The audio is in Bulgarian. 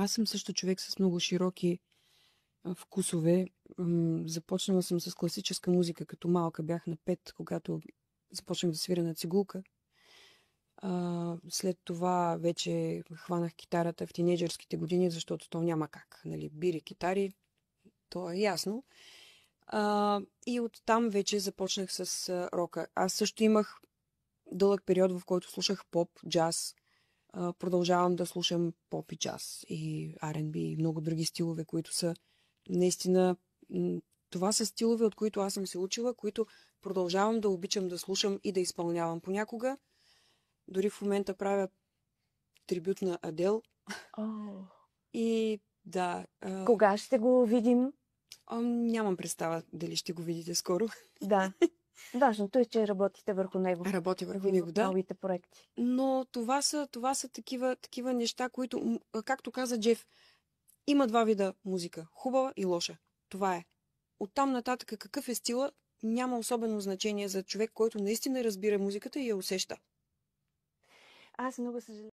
Аз съм също човек с много широки вкусове. Започнала съм с класическа музика, като малка. Бях на 5, когато започнах да свиря на цигулка. След това вече хванах китарата в тинейджърските години, защото то няма как. Нали, бири, китари, то е ясно. И оттам вече започнах с рока. Аз също имах дълъг период, в който слушах поп, джаз. Продължавам да слушам поп и джаз и R&B и много други стилове, които са наистина... Това са стилове, от които аз съм се учила, които продължавам да обичам да слушам и да изпълнявам. Понякога, дори в момента правя трибют на Адел. И да... Кога ще го видим? Нямам представа дали ще го видите скоро. Да. Важното е, че работите върху него. Работя върху него, да. Новите проекти. Но това са такива неща, които, както каза Джеф, има два вида музика. Хубава и лоша. Това е. Оттам нататък какъв е стила, няма особено значение за човек, който наистина разбира музиката и я усеща. Аз много съжалявам.